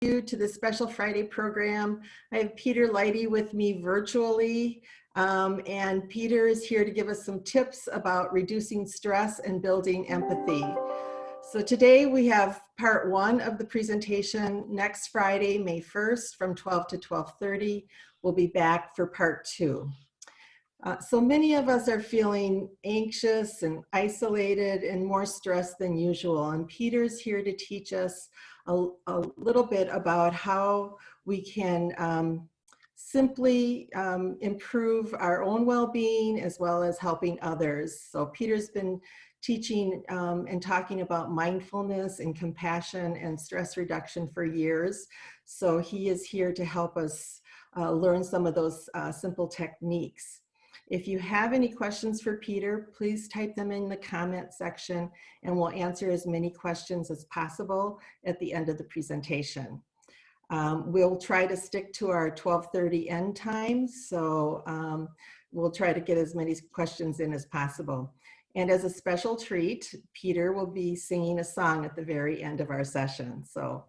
you to the Special Friday program. I have Peter Leidy with me virtually, and Peter is here to give us some tips about reducing stress and building empathy. So today we have part one of the presentation. Next Friday, May 1st from 12 to 12:30, we'll be back for part two. So many of us are feeling anxious and isolated and more stressed than usual. And Peter's here to teach us a little bit about how we can simply improve our own well-being as well as helping others. So Peter's been teaching and talking about mindfulness and compassion and stress reduction for years. So he is here to help us learn some of those simple techniques. If you have any questions for Peter, please type them in the comment section and we'll answer as many questions as possible at the end of the presentation. We'll try to stick to our 12:30 end time, so we'll try to get as many questions in as possible. And as a special treat, Peter will be singing a song at the very end of our session. So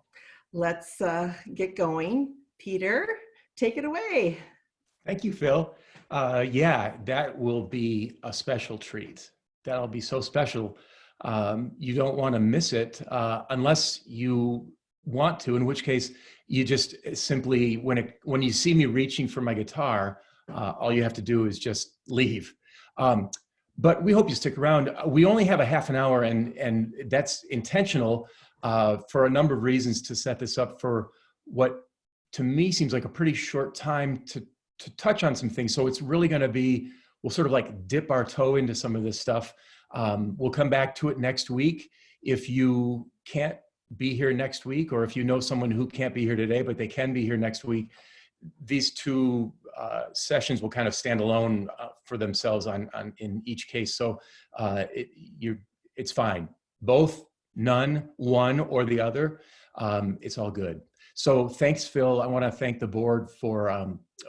let's get going. Peter, take it away. Thank you, Phil. Yeah, that will be a special treat. That'll be so special. You don't want to miss it unless you want to, in which case you just simply, when you see me reaching for my guitar, all you have to do is just leave. But we hope you stick around. We only have a half an hour, and that's intentional for a number of reasons to set this up for what to me seems like a pretty short time to touch on some things. So it's really going to be, we'll sort of like dip our toe into some of this stuff. We'll come back to it next week. If you can't be here next week, or if you know someone who can't be here today, but they can be here next week, these two sessions will kind of stand alone for themselves in each case. So it's fine. Both, none, one or the other, it's all good. So thanks, Phil. I want to thank the board for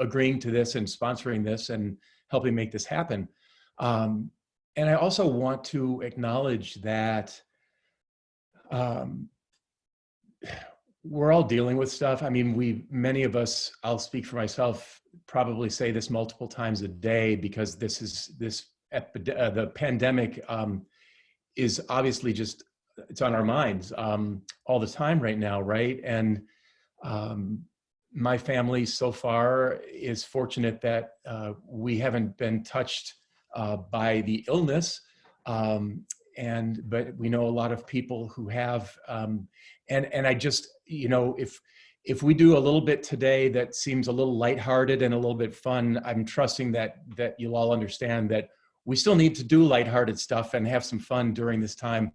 agreeing to this and sponsoring this and helping make this happen. And I also want to acknowledge that we're all dealing with stuff. I mean, many of us, I'll speak for myself, probably say this multiple times a day, because the pandemic is obviously just, it's on our minds all the time right now, right? And my family so far is fortunate that we haven't been touched by the illness, but we know a lot of people who have, and I just, you know, if we do a little bit today that seems a little lighthearted and a little bit fun, I'm trusting that you'll all understand that we still need to do lighthearted stuff and have some fun during this time.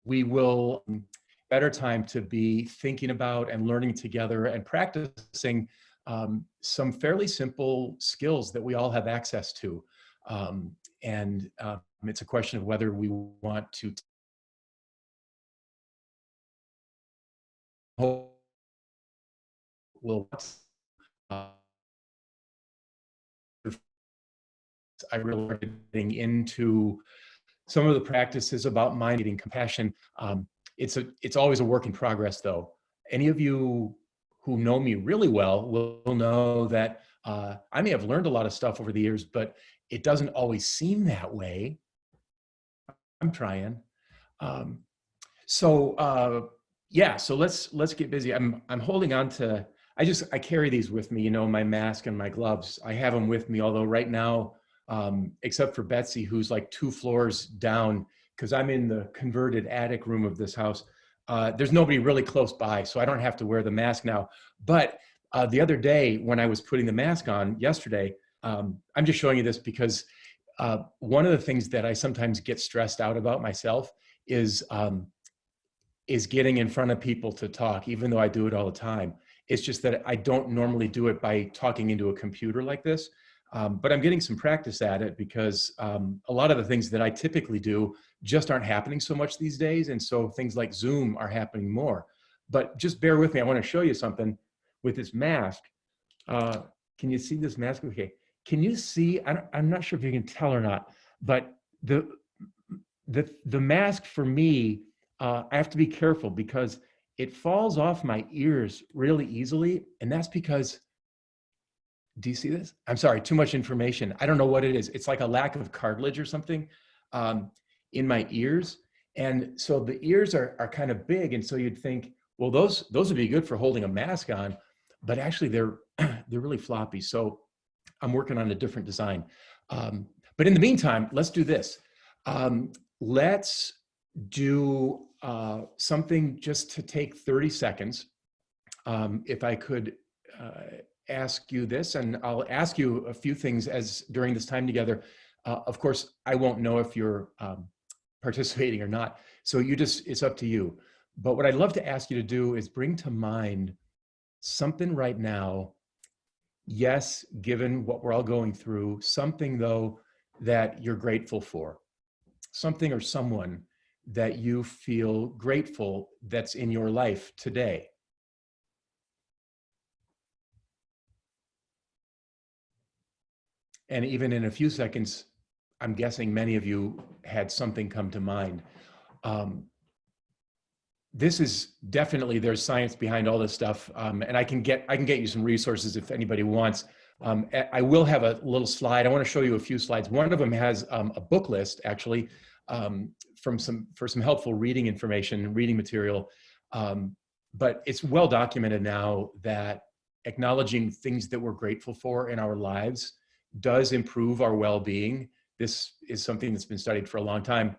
We will better time to be thinking about and learning together and practicing some fairly simple skills that we all have access to. It's a question of whether we want to I really are getting into some of the practices about mind eating compassion. It's always a work in progress, though. Any of you who know me really well will know that I may have learned a lot of stuff over the years, but it doesn't always seem that way. I'm trying. Yeah, so let's get busy. I'm holding on to, I carry these with me, you know, my mask and my gloves. I have them with me, although right now, except for Betsy, who's like 2 floors down, because I'm in the converted attic room of this house. There's nobody really close by, so I don't have to wear the mask now. But the other day when I was putting the mask on yesterday, I'm just showing you this because one of the things that I sometimes get stressed out about myself is getting in front of people to talk, even though I do it all the time. It's just that I don't normally do it by talking into a computer like this. But I'm getting some practice at it because a lot of the things that I typically do just aren't happening so much these days. And so things like Zoom are happening more. But just bear with me. I want to show you something with this mask. Can you see this mask? Okay. Can you see, I'm not sure if you can tell or not, but the mask for me, I have to be careful because it falls off my ears really easily. And that's because, do you see this? I'm sorry, too much information. I don't know what it is. It's like a lack of cartilage or something in my ears. And so the ears are kind of big. And so you'd think, well, those would be good for holding a mask on, but actually they're really floppy. So I'm working on a different design. But in the meantime, let's do this. Let's do something just to take 30 seconds. If I could ask you this, and I'll ask you a few things as during this time together. Of course, I won't know if you're participating or not. So it's up to you. But what I'd love to ask you to do is bring to mind something right now. Yes, given what we're all going through, something though that you're grateful for, something or someone that you feel grateful that's in your life today. And even in a few seconds, I'm guessing many of you had something come to mind. This is definitely, there's science behind all this stuff. And I can get you some resources if anybody wants. I will have a little slide. I want to show you a few slides. One of them has a book list actually for some helpful reading information, reading material. But it's well documented now that acknowledging things that we're grateful for in our lives does improve our well-being. This is something that's been studied for a long time.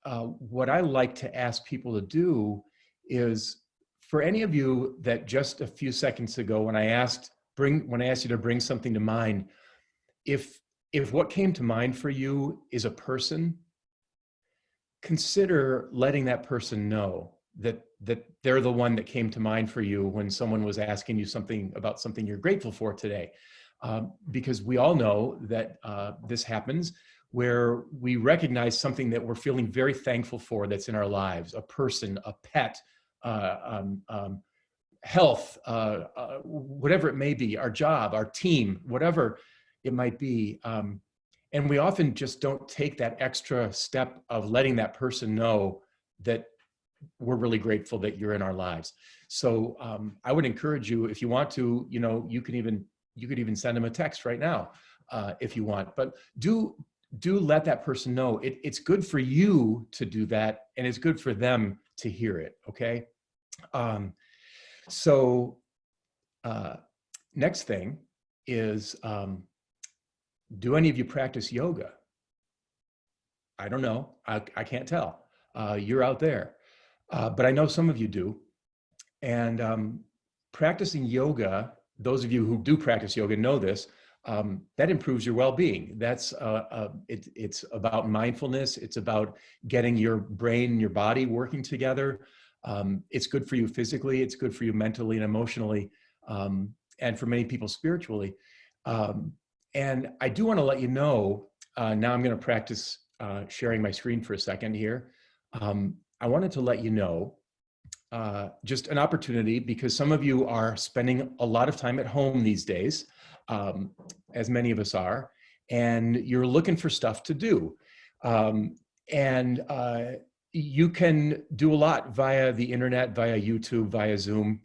What I like to ask people to do is, for any of you that just a few seconds ago, when I asked you to bring something to mind, if what came to mind for you is a person, consider letting that person know that they're the one that came to mind for you when someone was asking you something about something you're grateful for today. Because we all know that this happens, where we recognize something that we're feeling very thankful for that's in our lives, a person, a pet, health, whatever it may be, our job, our team, whatever it might be. And we often just don't take that extra step of letting that person know that we're really grateful that you're in our lives. So I would encourage you, if you want to, you could even send them a text right now if you want, but do let that person know. It's good for you to do that, and it's good for them to hear it, okay? Next thing is, do any of you practice yoga? I don't know, I can't tell. You're out there, but I know some of you do. And practicing yoga, those of you who do practice yoga know this, that improves your well-being. It's about mindfulness. It's about getting your brain and your body working together. It's good for you physically. It's good for you mentally and emotionally, and for many people spiritually. And I do want to let you know, now I'm going to practice sharing my screen for a second here. I wanted to let you know just an opportunity, because some of you are spending a lot of time at home these days, as many of us are, and you're looking for stuff to do. You can do a lot via the internet, via YouTube, via Zoom.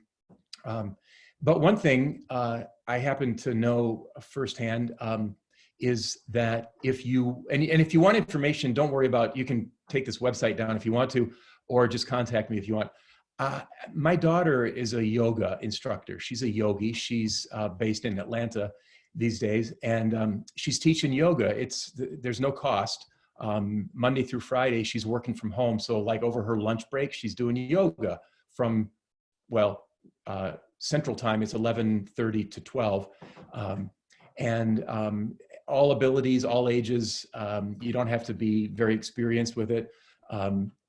But one thing I happen to know firsthand is that if you want information, don't worry about, you can take this website down if you want to, or just contact me if you want. My daughter is a yoga instructor. She's a yogi. She's based in Atlanta these days, and she's teaching yoga. There's no cost. Monday through Friday, she's working from home. So like over her lunch break, she's doing yoga from, Central Time, it's 11:30 to 12. All abilities, all ages, you don't have to be very experienced with it.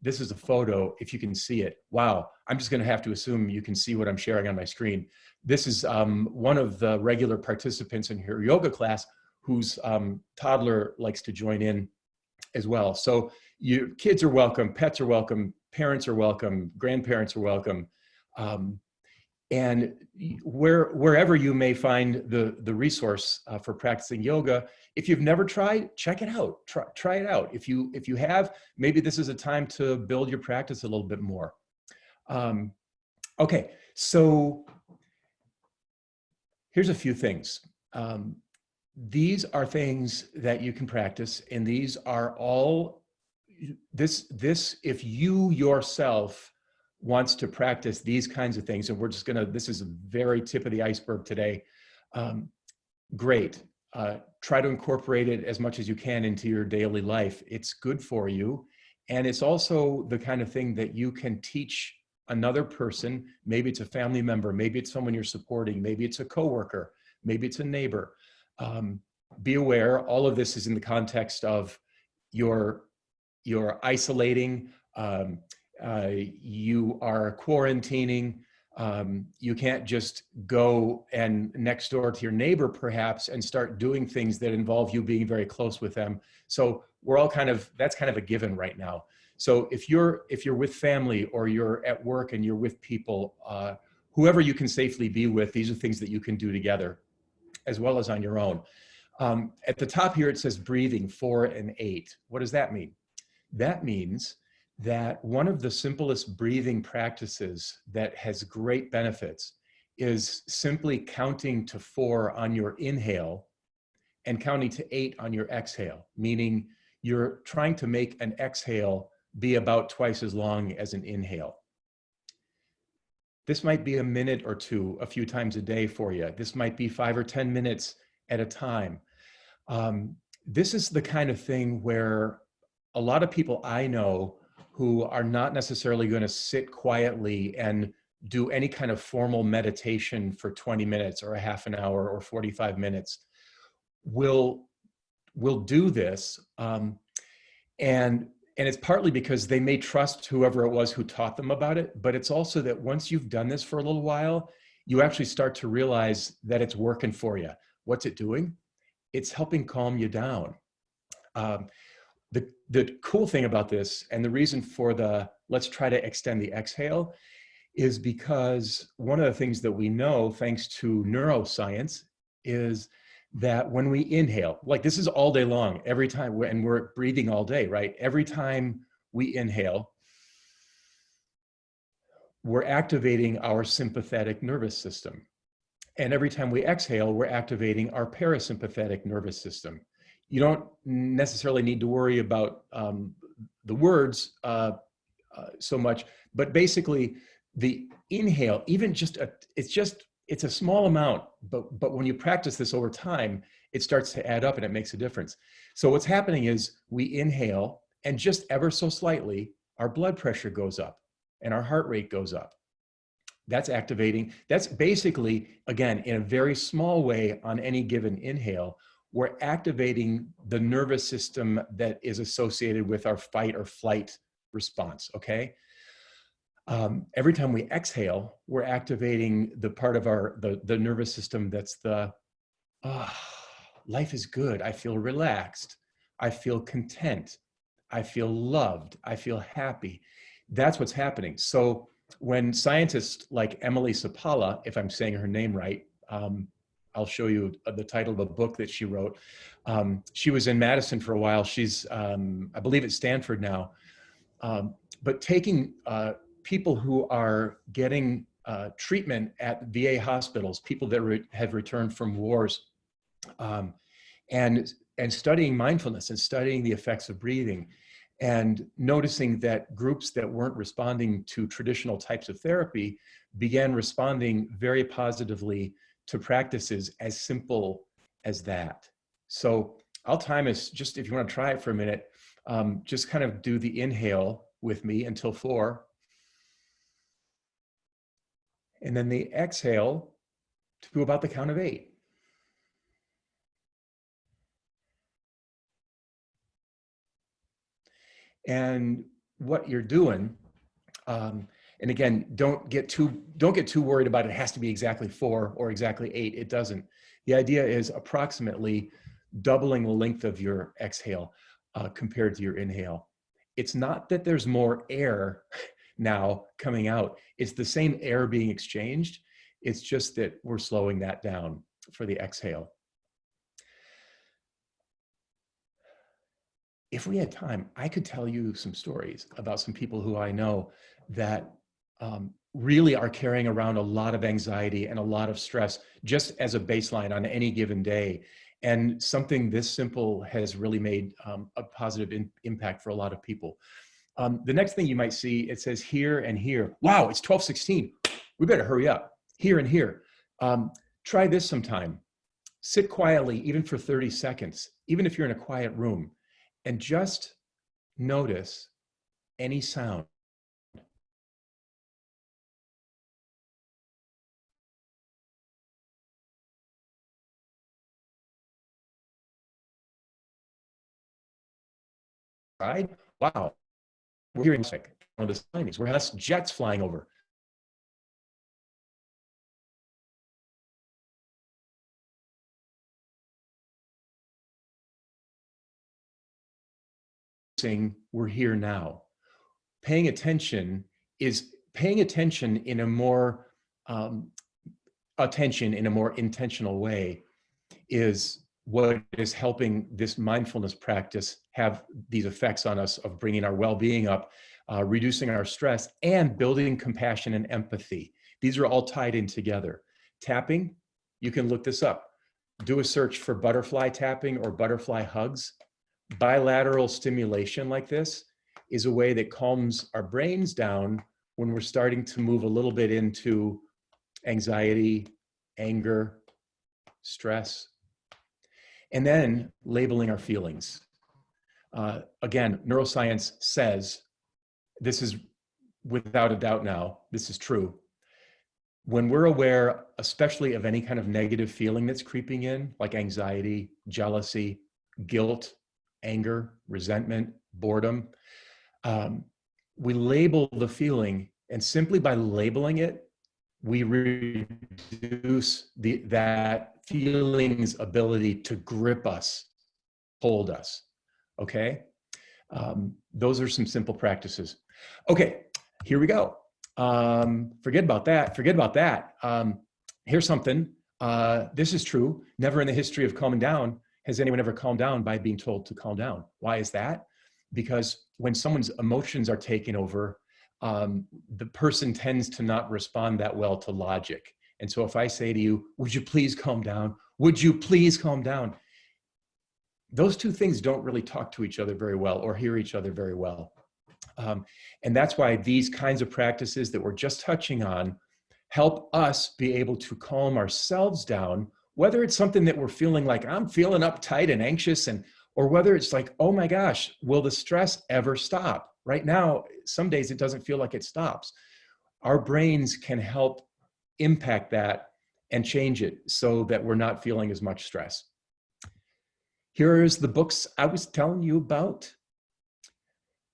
This is a photo, if you can see it. Wow, I'm just gonna have to assume you can see what I'm sharing on my screen. This is one of the regular participants in her yoga class whose toddler likes to join in as well. So kids are welcome, pets are welcome, parents are welcome, grandparents are welcome. And wherever you may find the resource for practicing yoga, if you've never tried, check it out. Try it out. If you have, maybe this is a time to build your practice a little bit more. Okay, so here's a few things. These are things that you can practice, and these are all if you yourself wants to practice these kinds of things, and we're just gonna, this is a very tip of the iceberg today. Great. Try to incorporate it as much as you can into your daily life. It's good for you. And it's also the kind of thing that you can teach another person. Maybe it's a family member, maybe it's someone you're supporting, maybe it's a coworker, maybe it's a neighbor. Be aware, all of this is in the context of you're isolating, you are quarantining. You can't just go and next door to your neighbor perhaps and start doing things that involve you being very close with them. So we're all that's kind of a given right now. So if you're with family or you're at work and you're with people, whoever you can safely be with, these are things that you can do together as well as on your own. At the top here, it says breathing 4 and 8. What does that mean? That means that one of the simplest breathing practices that has great benefits is simply counting to 4 on your inhale and counting to 8 on your exhale, meaning you're trying to make an exhale be about twice as long as an inhale. This might be a minute or two, a few times a day for you. This might be 5 or 10 minutes at a time. This is the kind of thing where a lot of people I know who are not necessarily going to sit quietly and do any kind of formal meditation for 20 minutes or a half an hour or 45 minutes will do this. And it's partly because they may trust whoever it was who taught them about it, but it's also that once you've done this for a little while, you actually start to realize that it's working for you. What's it doing? It's helping calm you down. The cool thing about this, and the reason for let's try to extend the exhale, is because one of the things that we know, thanks to neuroscience, is that when we inhale, like this is all day long, every time, and we're breathing all day, right? Every time we inhale, we're activating our sympathetic nervous system. And every time we exhale, we're activating our parasympathetic nervous system. You don't necessarily need to worry about the words so much, but basically the inhale, even it's a small amount, but when you practice this over time, it starts to add up and it makes a difference. So what's happening is we inhale and just ever so slightly, our blood pressure goes up and our heart rate goes up. That's activating, that's basically, again, in a very small way on any given inhale, we're activating the nervous system that is associated with our fight or flight response, okay? Every time we exhale, we're activating the part of the nervous system that's life is good, I feel relaxed, I feel content, I feel loved, I feel happy. That's what's happening. So when scientists like Emily Sapala, if I'm saying her name right, I'll show you the title of a book that she wrote. She was in Madison for a while. She's, I believe at Stanford now. But taking people who are getting treatment at VA hospitals, people that have returned from wars, and studying mindfulness and studying the effects of breathing, and noticing that groups that weren't responding to traditional types of therapy began responding very positively to practices as simple as that. So I'll time us, just if you want to try it for a minute, just kind of do the inhale with me until 4. And then the exhale to about the count of 8. And what you're doing, and again, don't get too worried about it has to be exactly 4 or exactly 8. It doesn't. The idea is approximately doubling the length of your exhale compared to your inhale. It's not that there's more air now coming out. It's the same air being exchanged. It's just that we're slowing that down for the exhale. If we had time, I could tell you some stories about some people who I know that really are carrying around a lot of anxiety and a lot of stress just as a baseline on any given day. And something this simple has really made a positive impact for a lot of people. The next thing you might see, it says here and here. Wow, it's 12:16. We better hurry up. Here and here. Try this sometime. Sit quietly, even for 30 seconds, even if you're in a quiet room, and just notice any sound. Right? Wow, we're hearing music. One of the signings. We're having jets flying over. Saying we're here now. Paying attention is paying attention in a more intentional way is what is helping this mindfulness practice have these effects on us of bringing our well-being up, reducing our stress, and building compassion and empathy. These are all tied in together. Tapping, you can look this up. Do a search for butterfly tapping or butterfly hugs. Bilateral stimulation like this is a way that calms our brains down when we're starting to move a little bit into anxiety, anger, stress. And then labeling our feelings. Again, neuroscience says, this is without a doubt now, this is true. When we're aware, especially of any kind of negative feeling that's creeping in, like anxiety, jealousy, guilt, anger, resentment, boredom, we label the feeling, and simply by labeling it, we reduce that feeling's ability to grip us, hold us, okay? Those are some simple practices. Okay, here we go. Forget about that. Here's something, this is true. Never in the history of calming down has anyone ever calmed down by being told to calm down. Why is that? Because when someone's emotions are taken over, the person tends to not respond that well to logic. And so if I say to you, would you please calm down? Would you please calm down? Those two things don't really talk to each other very well or hear each other very well. And that's why these kinds of practices that we're just touching on help us be able to calm ourselves down, whether it's something that we're feeling like I'm feeling uptight and anxious, or whether it's like, oh my gosh, will the stress ever stop? Right now, some days it doesn't feel like it stops. Our brains can help impact that and change it so that we're not feeling as much stress. Here's the books I was telling you about.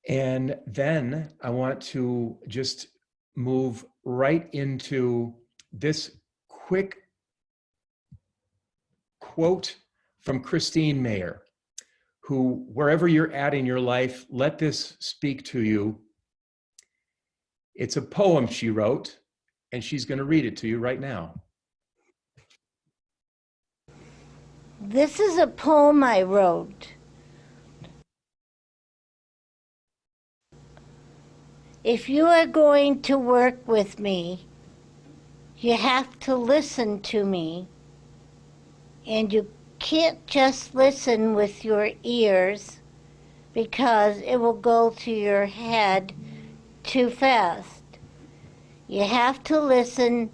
And then I want to just move right into this quick quote from Christine Mayer, who, wherever you're at in your life, let this speak to you. It's a poem she wrote, and she's going to read it to you right now. This is a poem I wrote. If you are going to work with me, you have to listen to me, and you can't just listen with your ears because it will go to your head too fast. You have to listen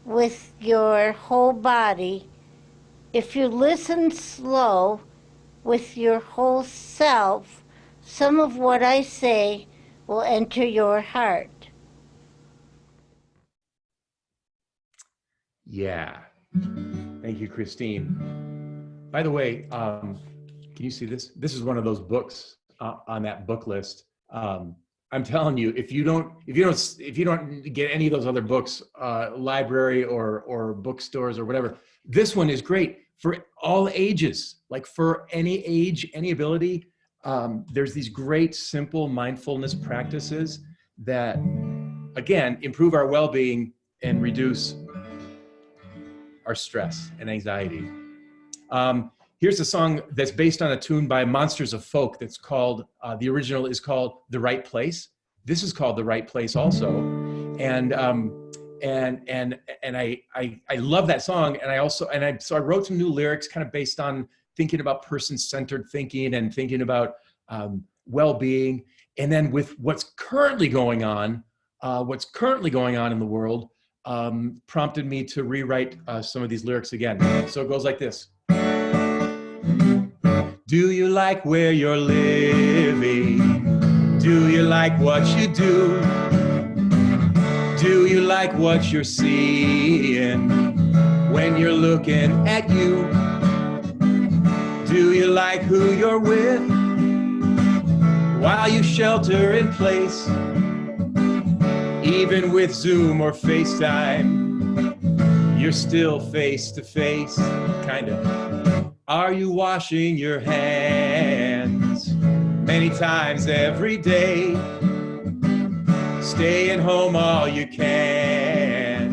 with your whole body. If you listen slow with your whole self, some of what I say will enter your heart. Yeah. Thank you, Christine. By the way, can you see this? This is one of those books on that book list. I'm telling you, if you don't get any of those other books, library or bookstores or whatever, this one is great for all ages, like for any age, any ability. There's these great, simple mindfulness practices that, again, improve our well-being and reduce our stress and anxiety. Here's a song that's based on a tune by Monsters of Folk that's called, the original is called The Right Place. This is called The Right Place also. And I love that song. And so I wrote some new lyrics kind of based on thinking about person-centered thinking and thinking about well-being. And then with what's currently going on in the world, prompted me to rewrite some of these lyrics again. So it goes like this. Do you like where you're living? Do you like what you do? Do you like what you're seeing when you're looking at you? Do you like who you're with while you shelter in place? Even with Zoom or FaceTime, you're still face to face, kind of. Are you washing your hands many times every day? Staying home all you can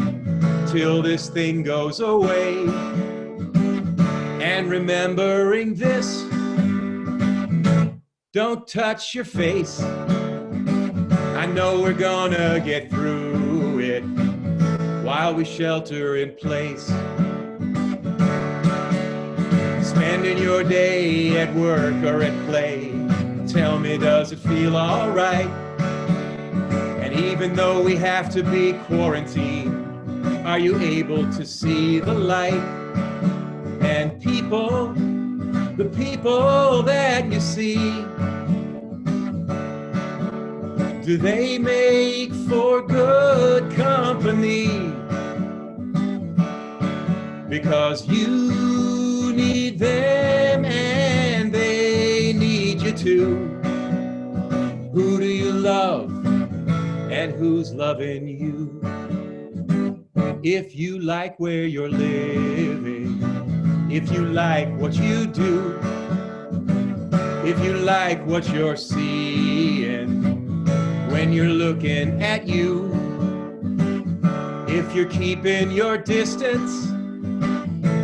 till this thing goes away. And remembering this, don't touch your face. I know we're gonna get through it while we shelter in place. Spending your day at work or at play, tell me, does it feel all right? And even though we have to be quarantined, are you able to see the light? And people, the people that you see, do they make for good company? Because you need them and they need you too. Who do you love and who's loving you? If you like where you're living, if you like what you do, if you like what you're seeing when you're looking at you, if you're keeping your distance,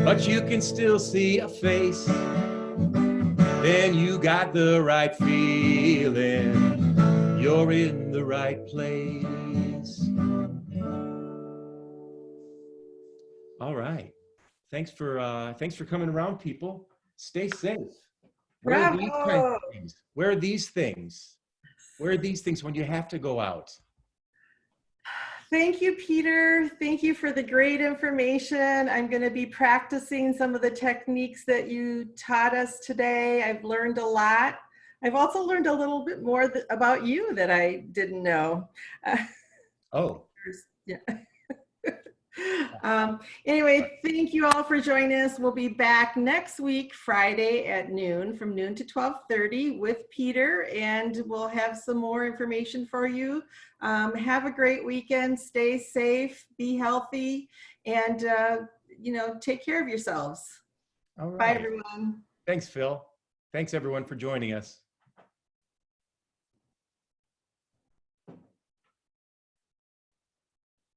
but you can still see a face, then you got the right feeling. You're in the right place. All right. Thanks for coming around, people. Stay safe. Where are these kinds of things? Where are these things? Where are these things when you have to go out? Thank you, Peter. Thank you for the great information. I'm going to be practicing some of the techniques that you taught us today. I've learned a lot. I've also learned a little bit more about you that I didn't know. Oh. Yeah. Anyway, thank you all for joining us. We'll be back next week, Friday at noon, from noon to 12:30 with Peter, and we'll have some more information for you. Have a great weekend. Stay safe, be healthy, and take care of yourselves. All right. Bye, everyone. Thanks, Phil. Thanks, everyone, for joining us.